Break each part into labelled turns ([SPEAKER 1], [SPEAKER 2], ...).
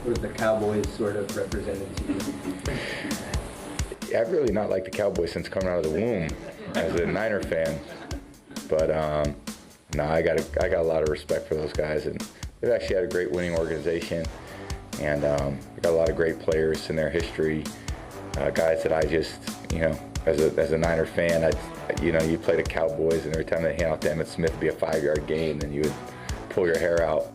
[SPEAKER 1] or the Cowboys sort of represented to you?
[SPEAKER 2] Yeah, I've really not liked the Cowboys since coming out of the womb as a Niner fan. But no, I got a lot of respect for those guys, and they've actually had a great winning organization, and they got a lot of great players in their history. Guys that I just, as a Niner fan, you play the Cowboys, and every time they hand out to Emmitt Smith, it'd be a 5-yard gain, and you would pull your hair out.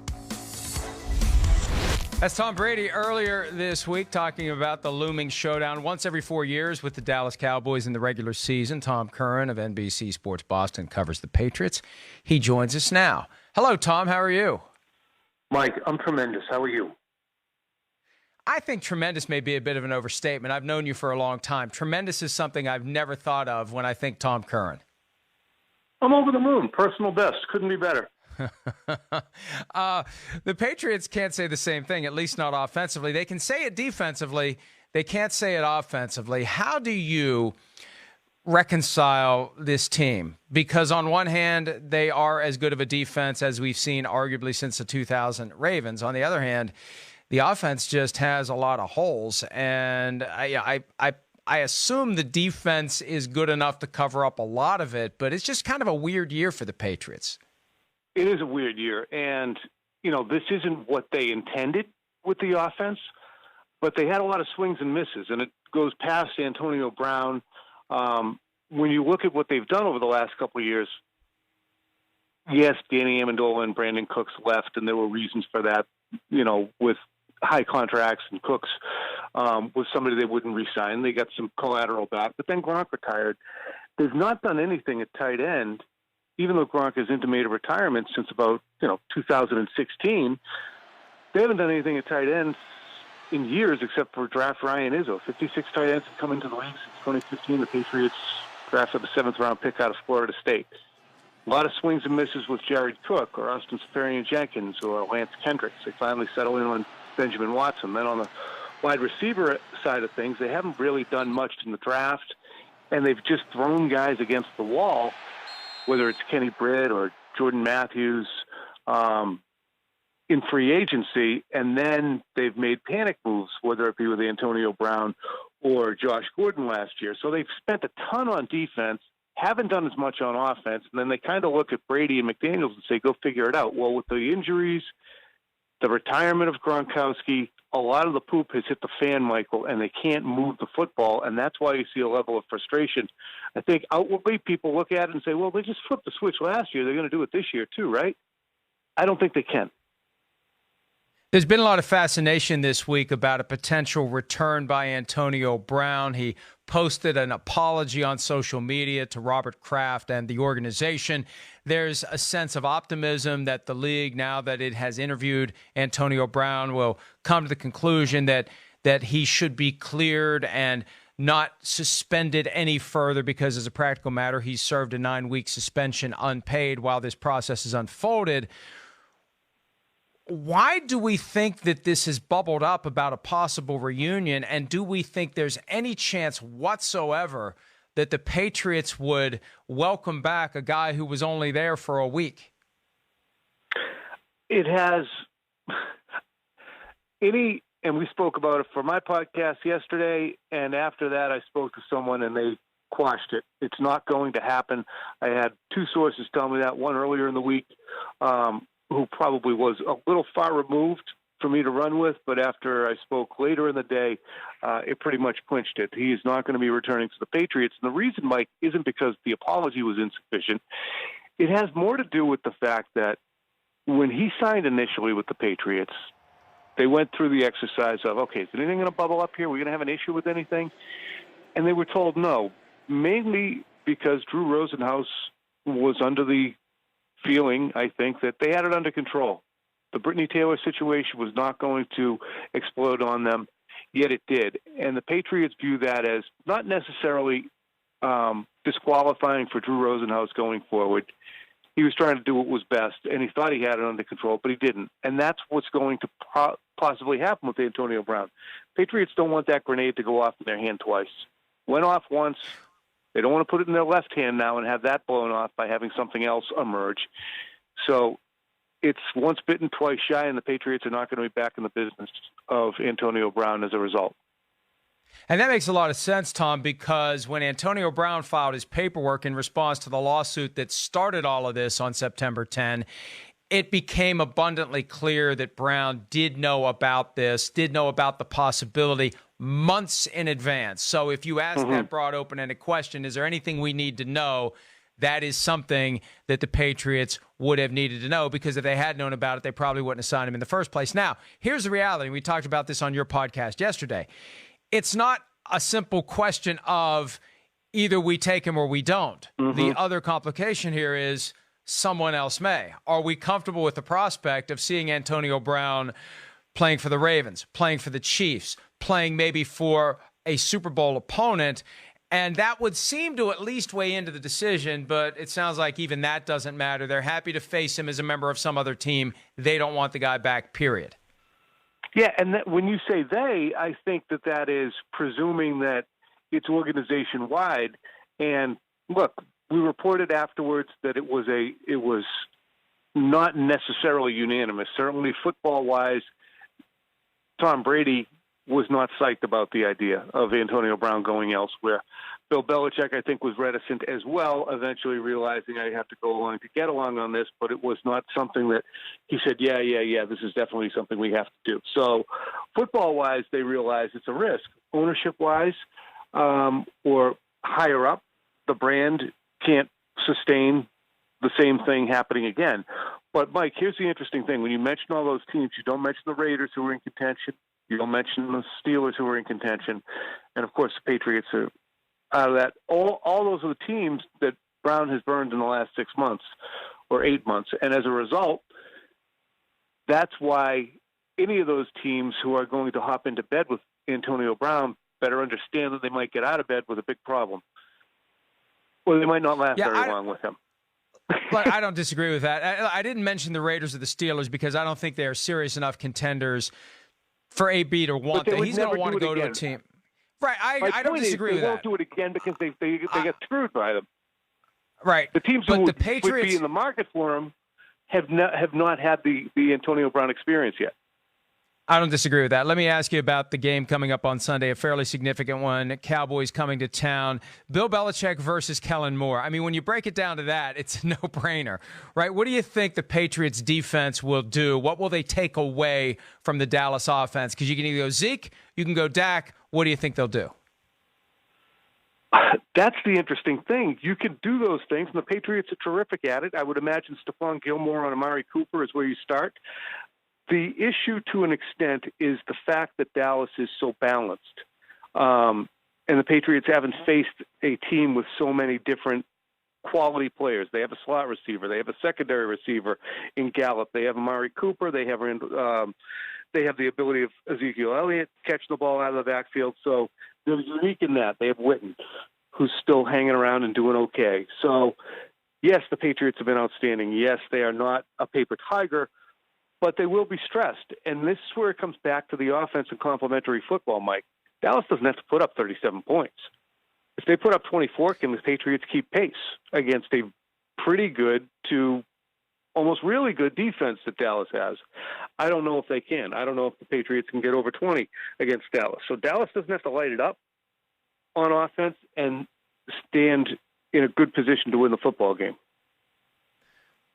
[SPEAKER 3] That's Tom Brady earlier this week talking about the looming showdown once every 4 years with the Dallas Cowboys in the regular season. Tom Curran of NBC Sports Boston covers the Patriots. He joins us now. Hello, Tom. How are you?
[SPEAKER 4] Mike, I'm tremendous. How are you?
[SPEAKER 3] I think tremendous may be a bit of an overstatement. I've known you for a long time. Tremendous is something I've never thought of when I think Tom Curran.
[SPEAKER 4] I'm over the moon. Personal best. Couldn't be better.
[SPEAKER 3] The Patriots can't say the same thing, at least not offensively. They can say it defensively. They can't say it offensively. How do you reconcile this team? Because on one hand, they are as good of a defense as we've seen arguably since the 2000 Ravens. On the other hand, the offense just has a lot of holes. And I assume the defense is good enough to cover up a lot of it, but it's just kind of a weird year for the Patriots.
[SPEAKER 4] It is a weird year, and, this isn't what they intended with the offense, but they had a lot of swings and misses, and it goes past Antonio Brown. When you look at what they've done over the last couple of years, yes, Danny Amendola and Brandon Cooks left, and there were reasons for that, with high contracts, and Cooks was somebody they wouldn't re-sign. They got some collateral back, but then Gronk retired. They've not done anything at tight end. Even though Gronk has intimated retirement since about 2016, they haven't done anything at tight ends in years except for draft Ryan Izzo. 56 tight ends have come into the league since 2015. The Patriots drafted the 7th-round pick out of Florida State. A lot of swings and misses with Jared Cook or Austin Seferian-Jenkins or Lance Kendricks. They finally settle in on Benjamin Watson. Then on the wide receiver side of things, they haven't really done much in the draft, and they've just thrown guys against the wall, whether it's Kenny Britt or Jordan Matthews, in free agency, and then they've made panic moves, whether it be with Antonio Brown or Josh Gordon last year. So they've spent a ton on defense, haven't done as much on offense, and then they kind of look at Brady and McDaniels and say, go figure it out. Well, with the injuries, the retirement of Gronkowski, a lot of the poop has hit the fan, Michael, and they can't move the football, and that's why you see a level of frustration. I think outwardly people look at it and say, well, they just flipped the switch last year. They're going to do it this year too, right? I don't think they can.
[SPEAKER 3] There's been a lot of fascination this week about a potential return by Antonio Brown. He posted an apology on social media to Robert Kraft and the organization. There's a sense of optimism that the league, now that it has interviewed Antonio Brown, will come to the conclusion that he should be cleared and not suspended any further because, as a practical matter, he served a 9-week suspension unpaid while this process is unfolded. Why do we think that this has bubbled up about a possible reunion, and do we think there's any chance whatsoever that the Patriots would welcome back a guy who was only there for a week?
[SPEAKER 4] It has and we spoke about it for my podcast yesterday, and after that I spoke to someone and they quashed it. It's not going to happen. I had 2 sources tell me that, one earlier in the week, who probably was a little far removed for me to run with, but after I spoke later in the day, it pretty much clinched it. He is not going to be returning to the Patriots. And the reason, Mike, isn't because the apology was insufficient. It has more to do with the fact that when he signed initially with the Patriots, they went through the exercise of, okay, is anything going to bubble up here? We're going to have an issue with anything? And they were told no, mainly because Drew Rosenhaus was under the feeling, I think, that they had it under control. The Brittany Taylor situation was not going to explode on them, yet it did. And the Patriots view that as not necessarily disqualifying for Drew Rosenhaus going forward. He was trying to do what was best, and he thought he had it under control, but he didn't. And that's what's going to possibly happen with Antonio Brown. Patriots don't want that grenade to go off in their hand twice. Went off once. They don't want to put it in their left hand now and have that blown off by having something else emerge. So it's once bitten, twice shy, and the Patriots are not going to be back in the business of Antonio Brown as a result.
[SPEAKER 3] And that makes a lot of sense, Tom, because when Antonio Brown filed his paperwork in response to the lawsuit that started all of this on September 10, it became abundantly clear that Brown did know about this, did know about the possibility months in advance. So if you ask that broad open-ended question, is there anything we need to know? That is something that the Patriots would have needed to know, because if they had known about it, they probably wouldn't have signed him in the first place. Now, here's the reality. We talked about this on your podcast yesterday. It's not a simple question of either we take him or we don't. The other complication here is someone else may. Are we comfortable with the prospect of seeing Antonio Brown playing for the Ravens, playing for the Chiefs, playing maybe for a Super Bowl opponent? And that would seem to at least weigh into the decision, but it sounds like even that doesn't matter. They're happy to face him as a member of some other team. They don't want the guy back, period.
[SPEAKER 4] Yeah, and when you say they, I think that is presuming that it's organization-wide. And look, we reported afterwards that it was not necessarily unanimous. Certainly football-wise, Tom Brady was not psyched about the idea of Antonio Brown going elsewhere. Bill Belichick, I think, was reticent as well, eventually realizing I have to go along to get along on this, but it was not something that he said, yeah, this is definitely something we have to do. So football-wise, they realize it's a risk. Ownership-wise, or higher up, the brand can't sustain the same thing happening again. But, Mike, here's the interesting thing. When you mention all those teams, you don't mention the Raiders who are in contention. You don't mention the Steelers who are in contention. And, of course, the Patriots are out of that. All those are the teams that Brown has burned in the last 6 months or 8 months. And as a result, that's why any of those teams who are going to hop into bed with Antonio Brown better understand that they might get out of bed with a big problem. Or they might not last very long with him.
[SPEAKER 3] But I don't disagree with that. I didn't mention the Raiders or the Steelers because I don't think they are serious enough contenders for AB to want that. He's going to want to go to a team. Right, I don't disagree with that.
[SPEAKER 4] They won't do it again because they get screwed by them.
[SPEAKER 3] Right.
[SPEAKER 4] The teams who would be in the market for him have not had the Antonio Brown experience yet.
[SPEAKER 3] I don't disagree with that. Let me ask you about the game coming up on Sunday, a fairly significant one. Cowboys coming to town. Bill Belichick versus Kellen Moore. I mean, when you break it down to that, it's a no-brainer, right? What do you think the Patriots defense will do? What will they take away from the Dallas offense? Because you can either go Zeke, you can go Dak. What do you think they'll do?
[SPEAKER 4] That's the interesting thing. You can do those things, and the Patriots are terrific at it. I would imagine Stephon Gilmore on Amari Cooper is where you start. The issue, to an extent, is the fact that Dallas is so balanced. And the Patriots haven't faced a team with so many different quality players. They have a slot receiver. They have a secondary receiver in Gallup. They have Amari Cooper. They have the ability of Ezekiel Elliott to catch the ball out of the backfield. So they're unique in that. They have Witten, who's still hanging around and doing okay. So, yes, the Patriots have been outstanding. Yes, they are not a paper tiger, but they will be stressed. And this is where it comes back to the offense and complementary football, Mike. Dallas doesn't have to put up 37 points. If they put up 24, can the Patriots keep pace against a pretty good to almost really good defense that Dallas has? I don't know if they can. I don't know if the Patriots can get over 20 against Dallas. So Dallas doesn't have to light it up on offense and stand in a good position to win the football game.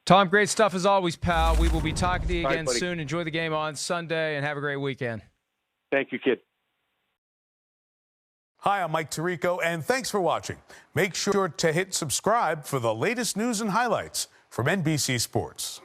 [SPEAKER 3] Tom, great stuff as always, pal. We will be talking to you again
[SPEAKER 4] buddy.
[SPEAKER 3] soon. Enjoy the game on Sunday and have a great weekend.
[SPEAKER 4] Thank you, kid.
[SPEAKER 5] Hi, I'm Mike Tirico, and thanks for watching. Make sure to hit subscribe for the latest news and highlights from NBC Sports.